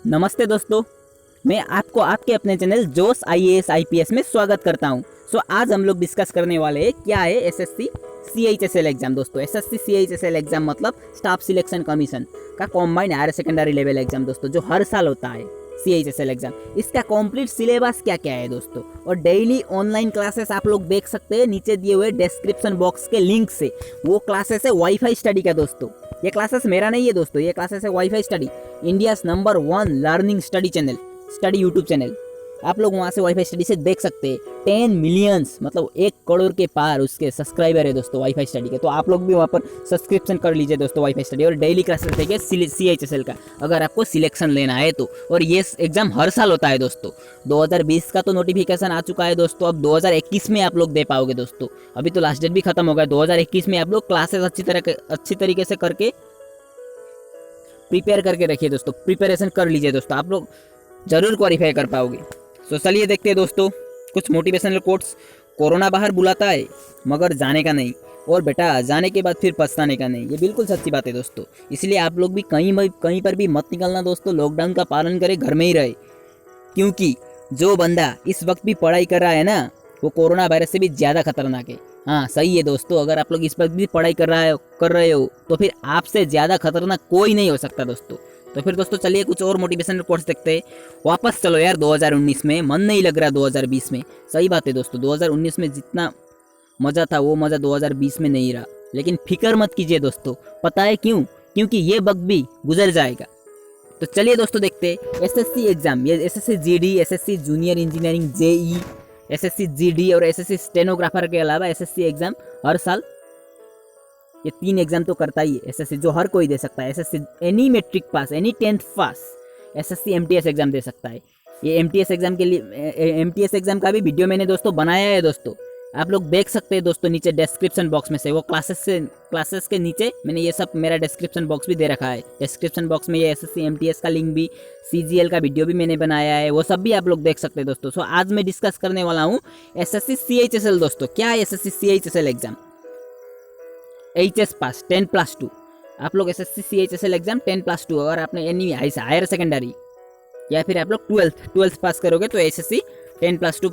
नमस्ते दोस्तों, मैं आपको आपके अपने चैनल जोश आईएएस आईपीएस में स्वागत करता हूं। आज हम लोग डिस्कस करने वाले हैं क्या है एसएससी सीएचएसएल एग्जाम। दोस्तों एसएससी सीएचएसएल एग्जाम मतलब स्टाफ सिलेक्शन कमीशन का combined higher secondary level exam दोस्तों, जो हर साल होता है सीएचएसएल एग्जाम। इसका कंप्लीट सिलेबस क्या क्या है दोस्तों, और डेली ऑनलाइन क्लासेस आप लोग देख सकते हैं नीचे दिए हुए डिस्क्रिप्शन बॉक्स के लिंक से। वो क्लासेस है वाईफाई स्टडी का दोस्तों। ये क्लासेस मेरा नहीं है दोस्तों, ये क्लासेस है wifi study, India number 1 learning study channel, study YouTube channel. आप लोग वहाँ से वाईफाई स्टडी से देख सकते हैं। 10 मिलियंस मतलब 1 करोड़ के पार उसके सब्सक्राइबर है दोस्तों वाईफाई स्टडी के। तो आप लोग भी वहाँ पर सब्सक्रिप्शन कर लीजिए दोस्तों वाईफाई स्टडी, और डेली क्लासेस देखिए सीएचएसएल का, अगर आपको सिलेक्शन लेना है तो। और ये एग्जाम हर साल होता है दोस्तों। 2020 का तो नोटिफिकेशन आ चुका है दोस्तों, अब 2021 में आप लोग दे पाओगे दोस्तों। अभी तो लास्ट डेट भी खत्म हो गया। 2021 में आप लोग क्लासेस अच्छी तरीके से करके प्रिपेयर करके रखिए दोस्तों, प्रिपरेशन कर लीजिए दोस्तों, आप लोग जरूर क्वालिफाई कर पाओगे। तो चलिए देखते हैं दोस्तों कुछ मोटिवेशनल कोट्स। कोरोना बाहर बुलाता है मगर जाने का नहीं, और बेटा जाने के बाद फिर पछताने का नहीं। ये बिल्कुल सच्ची बात है दोस्तों। इसलिए आप लोग भी कहीं पर भी मत निकलना दोस्तों, लॉकडाउन का पालन करें, घर में ही रहे। क्योंकि जो बंदा इस वक्त भी पढ़ाई कर रहा है ना, वो कोरोना वायरस से भी ज़्यादा खतरनाक है। हाँ सही है दोस्तों, अगर आप लोग इस वक्त भी पढ़ाई कर रहे हो तो फिर आपसे ज़्यादा खतरनाक कोई नहीं हो सकता दोस्तों। तो फिर दोस्तों चलिए कुछ और मोटिवेशनल कोट्स देखते हैं। वापस चलो यार 2019 में, मन नहीं लग रहा 2020 में। सही बात है दोस्तों, 2019 में जितना मज़ा था वो मज़ा 2020 में नहीं रहा। लेकिन फिक्र मत कीजिए दोस्तों, पता है क्यों? क्योंकि ये वक्त भी गुजर जाएगा। तो चलिए दोस्तों देखते हैं एसएससी एग्जाम। ये SSC GD, SSC junior engineering, JE, SSC GD और एसएससी स्टेनोग्राफर के अलावा एसएससी एग्जाम हर साल ये 3 एग्जाम तो करता ही है एसएससी, जो हर कोई दे सकता है। SSC any matric pass, any 10th pass SSC MTS exam दे सकता है। ये एमटीएस एग्जाम के लिए एमटीएस एग्जाम का भी वीडियो मैंने दोस्तों बनाया है दोस्तों, आप लोग देख सकते हैं दोस्तों नीचे डिस्क्रिप्शन बॉक्स में से। वो क्लासेस के नीचे मैंने ये सब मेरा डिस्क्रिप्शन बॉक्स भी दे रखा है। डिस्क्रिप्शन बॉक्स में ये एसएससी एमटीएस का लिंक भी, सीजीएल का वीडियो भी मैंने बनाया है, वो सब भी आप लोग देख सकते हैं दोस्तों। आज मैं डिस्कस करने वाला हूँ एसएससी सीएचएसएल दोस्तों। क्या है एसएससी सीएचएसएल एग्जाम? एचएस पास 10+2, आप लोग एसएससी सीएचएसएल एग्जाम 10+2, अगर आपने एनी हायर सेकेंडरी या फिर आप लोग 12th पास करोगे तो एसएससी 10+2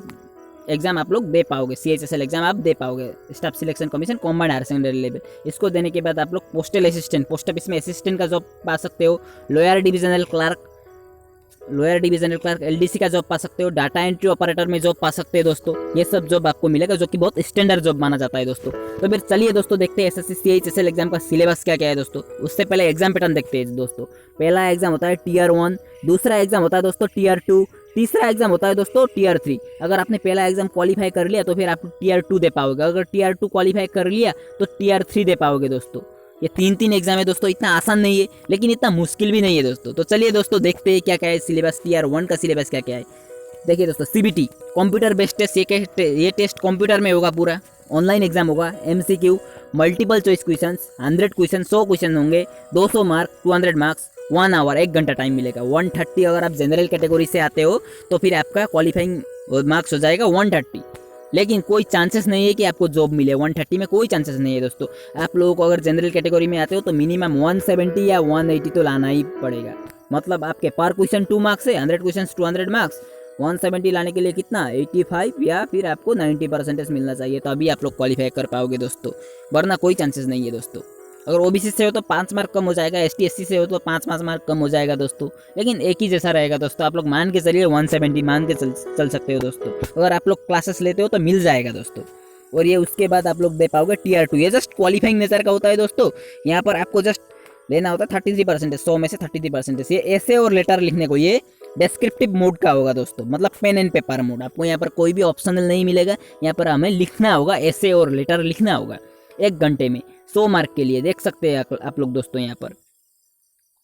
एग्जाम आप लोग दे पाओगे। सीएचएसएल एग्जाम आप दे पाओगे, staff selection commission combined higher secondary level. इसको देने के बाद आप लोग पोस्टल असिस्टेंट, पोस्ट ऑफिस में असिस्टेंट का जॉब पा सकते हो, लोअर डिविजनल क्लर्क एलडीसी का जॉब पा सकते हो, डाटा एंट्री ऑपरेटर में जॉब पा सकते हैं दोस्तों। ये सब जॉब आपको मिलेगा, जो कि बहुत स्टैंडर्ड जॉब माना जाता है दोस्तों। तो फिर चलिए दोस्तों देखते हैं एसएससी सीएचएसएल एग्जाम का सिलेबस क्या क्या है दोस्तों। उससे पहले एग्जाम पैटर्न देखते हैं दोस्तों। पहला एग्जाम होता है टियर 1, दूसरा एग्जाम होता है दोस्तों टियर 2, तीसरा एग्जाम होता है दोस्तों टियर 3। अगर आपने पहला एग्जाम क्वालिफाई कर लिया तो फिर आप टियर 2 दे पाओगे, अगर टियर 2 क्वालिफाई कर लिया तो टियर 3 दे पाओगे दोस्तों। ये 3 एग्जाम है दोस्तों, इतना आसान नहीं है लेकिन इतना मुश्किल भी नहीं है दोस्तों। तो चलिए दोस्तों देखते हैं क्या क्या है सिलेबस। टियर 1 का सिलेबस क्या क्या है देखिए दोस्तों। सीबीटी कंप्यूटर बेस्ड टेस्ट, ये टेस्ट कंप्यूटर में होगा, पूरा ऑनलाइन एग्जाम होगा। MCQ multiple choice question, 100 question, 100 question होंगे, 200 मार्क, 200 मार्क्स, 1 आवर, 1 घंटा टाइम मिलेगा। 130 अगर आप जनरल कैटेगरी से आते हो तो फिर आपका क्वालिफाइंग मार्क्स हो जाएगा 130। लेकिन कोई चांसेस नहीं है कि आपको जॉब मिले 130 में, कोई चांसेस नहीं है दोस्तों। आप लोगों को अगर जनरल कैटेगरी में आते हो तो मिनिमम 170 या 180 तो लाना ही पड़ेगा। मतलब आपके पर क्वेश्चन 2 मार्क्स है, 100 क्वेश्चन 200 मार्क्स, 170 लाने के लिए कितना 85 या फिर आपको 90% मिलना चाहिए, तो अभी आप लोग क्वालिफाई कर पाओगे दोस्तों, वरना कोई चांसेस नहीं है दोस्तों। अगर ओबीसी से हो तो 5 मार्क कम हो जाएगा, एसटी एससी से हो तो 5 मार्क कम हो जाएगा दोस्तों, लेकिन एक ही जैसा रहेगा दोस्तों। आप लोग मान के चलिए 170 मान के चल सकते हो दोस्तों। अगर आप लोग क्लासेस लेते हो तो मिल जाएगा दोस्तों। और ये उसके बाद आप लोग दे पाओगे टियर 2। ये जस्ट क्वालिफाइंग नेचर का होता है दोस्तों। यहाँ पर आपको जस्ट लेना होता है 33%, 100 में से 33%। ये ऐसे और लेटर लिखने को, ये डिस्क्रिप्टिव मोड का होगा दोस्तों, मतलब पेन एंड पेपर मोड। आपको यहाँ पर कोई भी ऑप्शनल नहीं मिलेगा, यहाँ पर हमें लिखना होगा, ऐसे और लेटर लिखना होगा 1 घंटे में 100 मार्क के लिए। देख सकते हैं आप लोग दोस्तों, यहाँ पर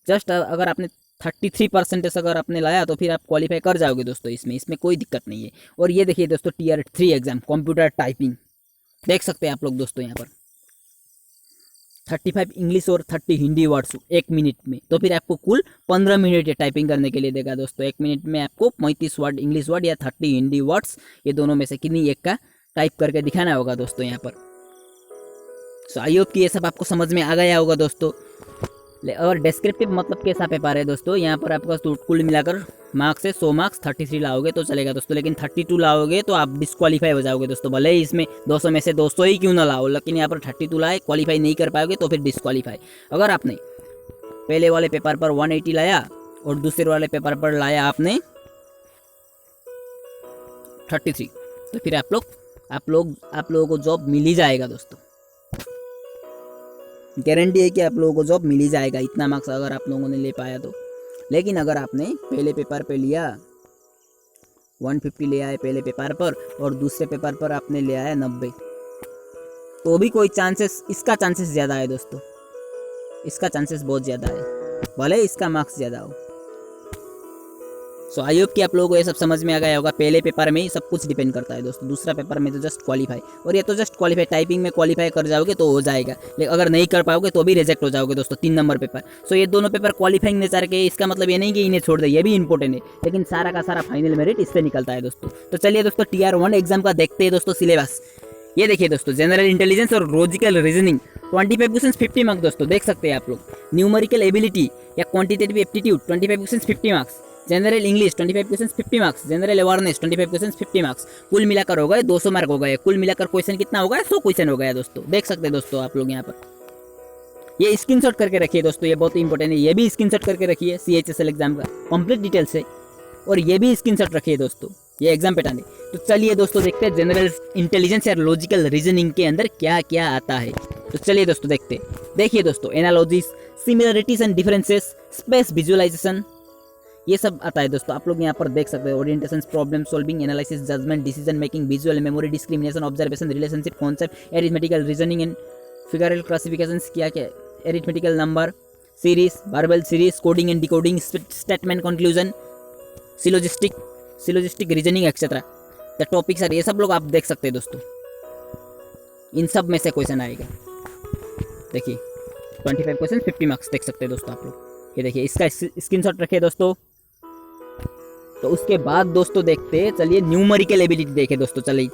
जस्ट अगर आपने 33% अगर आपने लाया तो फिर आप क्वालिफाई कर जाओगे दोस्तों। इसमें कोई दिक्कत नहीं है। और ये देखिए दोस्तों टियर 3 एग्जाम कंप्यूटर टाइपिंग, देख सकते हैं आप लोग दोस्तों यहाँ पर 35 इंग्लिश और 30 हिंदी वर्ड्स 1 मिनट में। तो फिर आपको कुल 15 मिनट टाइपिंग करने के लिए देगा दोस्तों। 1 मिनट में आपको 35 वर्ड इंग्लिश वर्ड या 30 हिंदी वर्ड्स, ये दोनों में से किन्हीं एक का टाइप करके दिखाना होगा दोस्तों यहाँ पर। सो आई होप कि ये सब आपको समझ में आ गया होगा दोस्तों। और डिस्क्रिप्टिव मतलब कैसा पेपर है दोस्तों, यहाँ पर आपका कुल मिलाकर मार्क्स है 100 मार्क्स, 33 लाओगे तो चलेगा दोस्तों, लेकिन 32 लाओगे तो आप डिस्क्वालीफाई हो जाओगे दोस्तों। भले ही इसमें 200 में से 200 ही क्यों ना लाओ, लेकिन यहाँ पर 32 लाए, क्वालिफाई नहीं कर पाओगे तो फिर डिस्क्वालीफाई। अगर आपने पहले वाले पेपर पर 180 लाया और दूसरे वाले पेपर पर लाया आपने 33, तो फिर आप लोगों को जॉब मिल ही जाएगा दोस्तों। गारंटी है कि आप लोगों को जॉब मिल ही जाएगा, इतना मार्क्स अगर आप लोगों ने ले पाया तो। लेकिन अगर आपने पहले पेपर पे लिया 150 ले आए पहले पेपर पर और दूसरे पेपर पर आपने ले आया 90, तो भी कोई चांसेस, इसका चांसेस ज़्यादा है दोस्तों, इसका चांसेस बहुत ज़्यादा है, भले इसका मार्क्स ज़्यादा हो। सो आई होप कि आप लोगों को ये सब समझ में आ गया होगा। पहले पेपर में ही सब कुछ डिपेंड करता है दोस्तों, दूसरा पेपर में तो जस्ट क्वालिफाई, और ये तो जस्ट क्वालिफाई, टाइपिंग में क्वालिफाई कर जाओगे तो हो जाएगा, लेकिन अगर नहीं कर पाओगे तो भी रिजेक्ट हो जाओगे दोस्तों 3 नंबर पेपर। सो ये दोनों पेपर क्वालिफाइंग नेचर के, इसका मतलब ये नहीं कि इन्हें छोड़ दे, ये भी इंपॉर्टेंट है, लेकिन सारा का सारा फाइनल मेरिट इससे निकलता है दोस्तों। तो चलिए दोस्तों TR1 एग्जाम का देखते हैं दोस्तों सिलेबस। ये देखिए दोस्तों, जनरल इंटेलिजेंस और लॉजिकल रीजनिंग 25 क्वेश्चन 50 मार्क्स दोस्तों, देख सकते हैं आप लोग। न्यूमेरिकल एबिलिटी या quantitative aptitude 25 question 50 marks. General English 25 question 50 marks. General awareness 25 question 50 marks. कुल मिलाकर हो गए 200 मार्क हो गए। कुल मिलाकर क्वेश्चन कितना हो गया, 100 क्वेश्चन हो गया दोस्तों, देख सकते हैं दोस्तों आप लोग यहाँ पर। ये स्क्रीनशॉट करके रखिए दोस्तों, ये बहुत ही इंपॉर्टेंट है, ये भी स्क्रीनशॉट करके रखिए CHSL एग्जाम का कंप्लीट डिटेल्स है, और ये भी स्क्रीनशॉट रखिए दोस्तों, ये एग्जाम पैटर्न है। तो चलिए दोस्तों देखते हैं जनरल इंटेलिजेंस या लॉजिकल रीजनिंग के अंदर क्या क्या आता है। तो चलिए दोस्तों देखते हैं। देखिए दोस्तों, analogies, similarities and differences, space visualization, ये सब आता है दोस्तों, आप लोग यहाँ पर देख सकते हैं। Orientation, problem solving, analysis, judgement, decision making, visual memory, discrimination, observation, relationship, concept, arithmetical reasoning and figural classification, क्या क्या, arithmetical number series, verbal series, coding and decoding, statement conclusion, syllogistic reasoning etcetera the topics are, ये सब लोग आप देख सकते हैं दोस्तों। इन सब में से क्वेश्चन आएगा। देखिए 25 क्वेश्चन 50 मार्क्स देख सकते हैं दोस्तों आप लोग। ये देखिए, इसका स्क्रीनशॉट रखिए दोस्तों। तो उसके बाद दोस्तों देखते हैं, चलिए न्यूमेरिकल एबिलिटी देखे दोस्तों। चलिए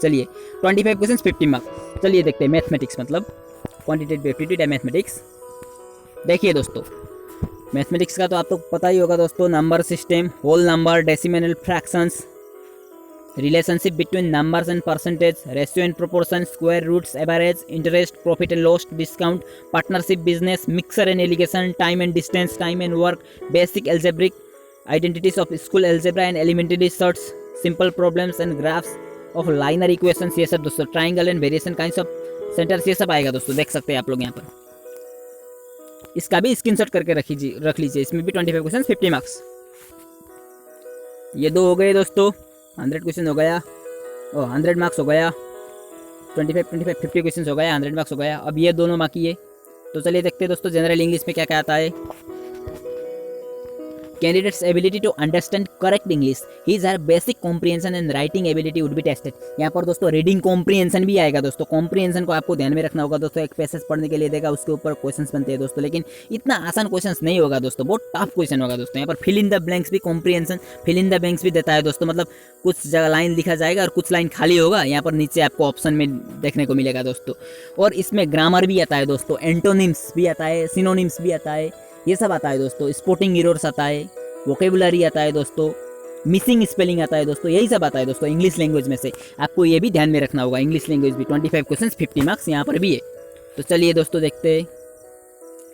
25 क्वेश्चन 50 मार्क्स। चलिए देखते हैं मैथमेटिक्स, मतलब क्वांटिटेटिव एप्टीट्यूड या मैथमेटिक्स। देखिए दोस्तों, मैथमेटिक्स का तो आपको पता ही होगा दोस्तों, number system, whole number, decimal fractions, relationship between numbers and percentage, ratio and proportion, square roots, average, interest, profit and loss, discount, partnership business, mixer and alligation, time and distance, time and work, basic algebraic, identities of school algebra and elementary surds, simple problems and graphs of linear equations, ये सब दोस्तों, triangle and variation kinds of centres, ये सब आएगा दोस्तों, देख सकते हैं आप लोग यहाँ पर। इसका भी स्क्रीनशॉट करके रख लीजिए, इसमें भी 25 क्वेश्चन 50 मार्क्स। ये दो हो गए दोस्तों, 100 क्वेश्चन हो गया, 100 मार्क्स हो गया, 25 50 क्वेश्चन हो गया, 100 मार्क्स हो गया। अब ये दोनों बाकी है। तो चलिए देखते हैं दोस्तों जनरल इंग्लिश में क्या क्या आता है। Candidate's ability to understand correct English, his or basic comprehension and writing ability would be tested। यहाँ पर दोस्तों रीडिंग कॉम्प्रिहेंशन भी आएगा दोस्तों। कॉम्प्रिहेंशन को आपको ध्यान में रखना होगा दोस्तों, एक पैसेज पढ़ने के लिए देगा, उसके ऊपर क्वेश्चंस बनते हैं दोस्तों, लेकिन इतना आसान क्वेश्चंस नहीं होगा दोस्तों, बहुत टफ क्वेश्चन होगा दोस्तों। यहाँ पर फिल इन द ब्लैंक्स भी, comprehension fill in the blanks भी देता है दोस्तों, मतलब कुछ जगह लाइन लिखा जाएगा और कुछ लाइन खाली होगा, यहाँ पर नीचे आपको ऑप्शन में देखने को मिलेगा दोस्तों। और इसमें ग्रामर भी आता है दोस्तों, एंटोनिम्स भी आता है, सिनोनिम्स भी आता है, ये सब आता है दोस्तों। स्पोर्टिंग एरर्स आता है, वोकेबुलरी आता है दोस्तों, मिसिंग स्पेलिंग आता है दोस्तों, यही सब आता है दोस्तों इंग्लिश लैंग्वेज में से। आपको ये भी ध्यान में रखना होगा, इंग्लिश लैंग्वेज भी 25 क्वेश्चन 50 मार्क्स यहाँ पर भी है। तो चलिए दोस्तों देखते हैं,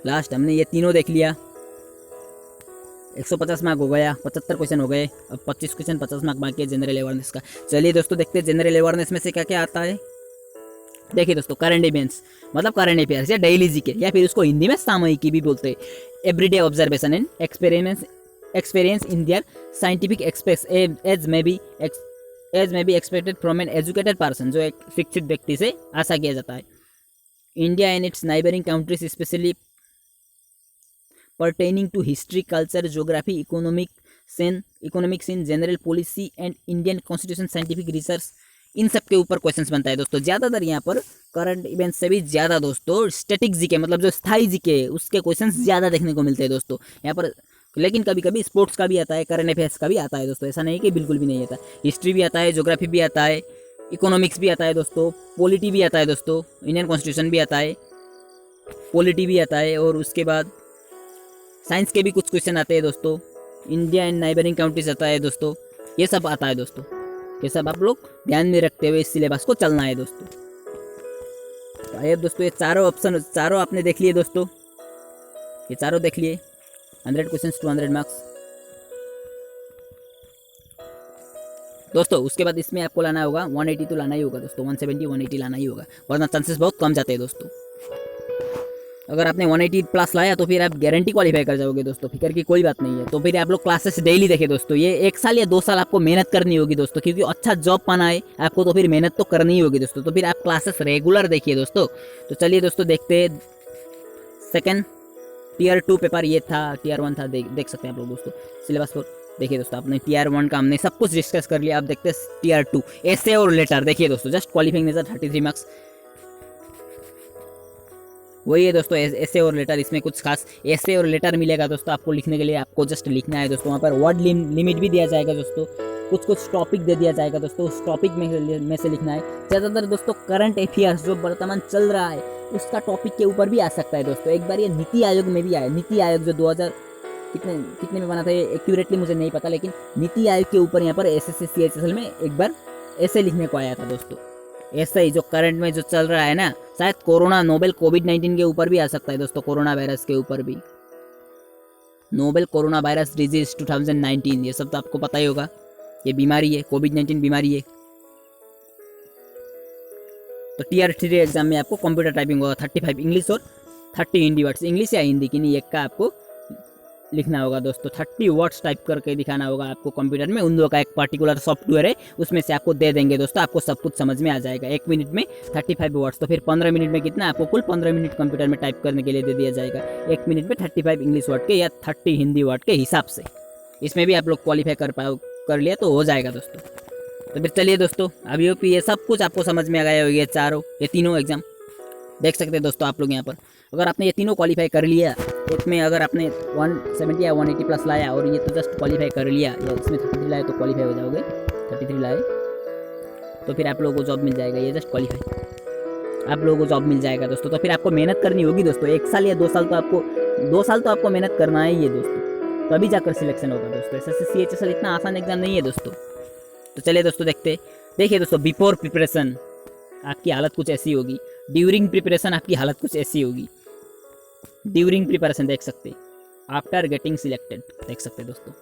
लास्ट हमने ये तीनों देख लिया, 150 मार्क हो गया, 75 क्वेश्चन हो गए। अब 25 क्वेश्चन 50 मार्क बाकी है जनरल अवेयरनेस का। चलिए दोस्तों देखते हैं जनरल अवेयरनेस में से क्या क्या आता है। देखिए दोस्तों, करंट इवेंट्स मतलब करंट अफेयर्स या डेली जीके, या फिर उसको हिंदी में सामयिकी भी बोलते हैं। Everyday observation and experience in their scientific expect as may be expected from an educated person, जो एक शिक्षित व्यक्ति से आशा किया जाता है। India and its neighbouring countries specially pertaining to history, culture, geography, economics in general policy and Indian constitution, scientific research, इन सब के ऊपर क्वेश्चंस बनता है दोस्तों। ज़्यादातर यहाँ पर करंट इवेंट्स से भी ज़्यादा दोस्तों स्टैटिक जीके, मतलब जो स्थायी जीके है, उसके क्वेश्चंस ज़्यादा देखने को मिलते हैं दोस्तों यहाँ पर। लेकिन कभी कभी स्पोर्ट्स का भी आता है, करंट अफेयर्स का भी आता है दोस्तों, ऐसा नहीं कि बिल्कुल भी नहीं आता। हिस्ट्री भी आता है, ज्योग्राफी भी आता है, इकोनॉमिक्स भी आता है दोस्तों, पॉलिटी भी आता है दोस्तों, इंडियन कॉन्स्टिट्यूशन भी आता है, पॉलिटी भी आता है, और उसके बाद साइंस के भी कुछ क्वेश्चन आते हैं दोस्तों, इंडिया एंड नाइबरिंग कंट्रीज आता है दोस्तों, ये सब आता है दोस्तों। ये सब आप लोग ध्यान में रखते हुए इस सिलेबस को चलना है दोस्तों। तो आइए दोस्तों, ये चारों ऑप्शन चारों आपने देख लिए दोस्तों, ये चारों देख लिए। 100 क्वेश्चन 200 मार्क्स दोस्तों। उसके बाद इसमें आपको लाना होगा 180 तो लाना ही होगा दोस्तों, 170 180 लाना ही होगा, वरना चांसेस बहुत कम जाते हैं दोस्तों। अगर आपने 180 प्लस लाया तो फिर आप गारंटी क्वालिफाई कर जाओगे दोस्तों, फिकर की कोई बात नहीं है। तो फिर आप लोग क्लासेस डेली देखें दोस्तों, ये 1 साल या 2 साल आपको मेहनत करनी होगी दोस्तों, क्योंकि अच्छा जॉब पाना है आपको, तो फिर मेहनत तो करनी ही होगी दोस्तों। तो फिर आप क्लासेस रेगुलर देखिए दोस्तों। तो चलिए दोस्तों देखते हैं। सेकेंड Tier 2 पेपर ये था, Tier 1 था, देख सकते हैं आप लोग दोस्तों सिलेबस पर। देखिए दोस्तों, आपने Tier 1 का हमने सब कुछ डिस्कस कर लिया। आप देखते हैं Tier 2 ऐसे और लेटर। देखिए दोस्तों, जस्ट क्वालिफाइंग नेचर 33 मार्क्स वही है दोस्तों, ऐसे और लेटर। इसमें कुछ खास ऐसे और लेटर मिलेगा दोस्तों आपको लिखने के लिए, आपको जस्ट लिखना है दोस्तों। वहाँ पर वर्ड लिमिट भी दिया जाएगा दोस्तों, कुछ टॉपिक दे दिया जाएगा दोस्तों, उस टॉपिक में से लिखना है। ज़्यादातर दोस्तों करंट अफेयर्स जो वर्तमान चल रहा है उसका टॉपिक के ऊपर भी आ सकता है दोस्तों। एक बार ये नीति आयोग में भी आया, नीति आयोग जो 2000 कितने में बना था ये एक्यूरेटली मुझे नहीं पता, लेकिन नीति आयोग के ऊपर यहाँ पर SSC CHSL में एक बार ऐसे लिखने को आया था दोस्तों। ऐसा ही जो करंट में जो चल रहा है ना, शायद कोरोना नोबेल कोविड-19 के ऊपर भी आ सकता है दोस्तों, कोरोना वायरस के ऊपर भी, नोबेल कोरोना वायरस डिजीज 2019, ये सब तो आपको पता ही होगा। ये बीमारी है, कोविड-19 बीमारी है। तो Tier 3 एग्जाम में आपको कंप्यूटर टाइपिंग होगा, 35 इंग्लिश और 30 हिंदी वर्ड्स, इंग्लिश या हिंदी किन्हीं एक का आपको लिखना होगा दोस्तों। 30 वर्ड्स टाइप करके दिखाना होगा आपको कंप्यूटर में। उन दोनों का एक पर्टिकुलर सॉफ्टवेयर है, उसमें से आपको दे देंगे दोस्तों, आपको सब कुछ समझ में आ जाएगा। 1 मिनट में 35 वर्ड्स, तो फिर 15 मिनट में कितना आपको कुल 15 मिनट कंप्यूटर में टाइप करने के लिए दे दिया जाएगा। 1 मिनट में 35 इंग्लिश वर्ड के या 30 हिंदी वर्ड के हिसाब से। इसमें भी आप लोग क्वालिफाई कर लिया तो हो जाएगा दोस्तों। तो फिर चलिए दोस्तों, अभी ये सब कुछ आपको समझ में आ गया होगा। ये चारों, ये तीनों एग्जाम देख सकते हैं दोस्तों आप लोग यहाँ पर। अगर आपने ये तीनों क्वालिफाई कर लिया, इसमें अगर आपने 170 या 180 प्लस लाया और ये तो जस्ट क्वालिफाई कर लिया, या इसमें 33 लाए तो क्वालिफाई हो जाओगे, 33 लाए तो फिर आप लोगों को जॉब मिल जाएगा। ये जस्ट क्वालिफाई, आप लोगों को जॉब मिल जाएगा दोस्तों। तो फिर आपको मेहनत करनी होगी दोस्तों, 1 साल या 2 साल तो आपको मेहनत करना ही है दोस्तों, तभी जाकर सिलेक्शन होगा दोस्तों। SSC CHSL इतना आसान एग्जाम नहीं है दोस्तों। तो चलिए दोस्तों देखिए दोस्तों, बिफोर प्रिपरेशन आपकी हालत कुछ ऐसी होगी, ड्यूरिंग प्रिपरेशन आपकी हालत कुछ ऐसी होगी। ड्यूरिंग प्रिपरेशन देख सकते, आफ्टर गेटिंग सिलेक्टेड देख सकते दोस्तों,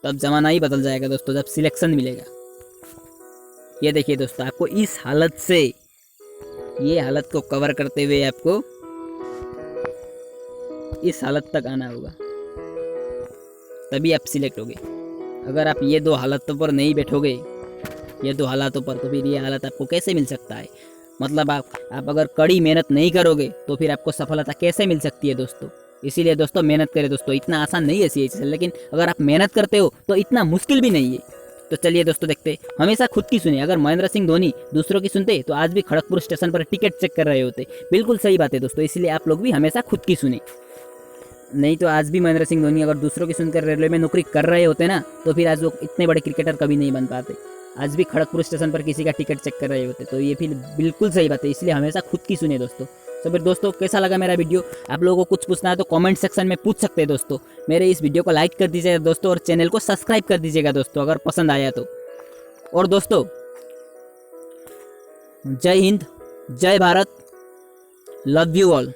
तब जमाना ही बदल जाएगा दोस्तों जब सिलेक्शन मिलेगा। ये देखिए दोस्तों, आपको इस हालत से ये हालत को कवर करते हुए आपको इस हालत तक आना होगा, तभी आप सिलेक्ट होगे। अगर आप ये 2 हालतों पर नहीं बैठोगे, ये 2 हालातों पर, तो फिर ये हालत आपको कैसे मिल सकता है। मतलब आप अगर कड़ी मेहनत नहीं करोगे तो फिर आपको सफलता कैसे मिल सकती है दोस्तों। इसीलिए दोस्तों मेहनत करें दोस्तों, इतना आसान नहीं है CHSL, लेकिन अगर आप मेहनत करते हो तो इतना मुश्किल भी नहीं है। तो चलिए दोस्तों देखते, हमेशा खुद की सुने। अगर महेंद्र सिंह धोनी दूसरों की सुनते तो आज भी खड़गपुर स्टेशन पर टिकट चेक कर रहे होते। बिल्कुल सही बात है दोस्तों, इसलिए आप लोग भी हमेशा खुद की सुने। नहीं तो आज भी महेंद्र सिंह धोनी अगर दूसरों की सुनकर रेलवे में नौकरी कर रहे होते ना, तो फिर आज वो इतने बड़े क्रिकेटर कभी नहीं बन पाते। आज भी खड़गपुर स्टेशन पर किसी का टिकट चेक कर रहे होते। तो ये फिर बिल्कुल सही बात है, इसलिए हमेशा खुद की सुने दोस्तों। तो फिर दोस्तों कैसा लगा मेरा वीडियो, आप लोगों को कुछ पूछना है तो कमेंट सेक्शन में पूछ सकते हैं दोस्तों। मेरे इस वीडियो को लाइक कर दीजिएगा दोस्तों, और चैनल को सब्सक्राइब कर दीजिएगा दोस्तों अगर पसंद आया तो। और दोस्तों जय हिंद, जय भारत, लव यू ऑल।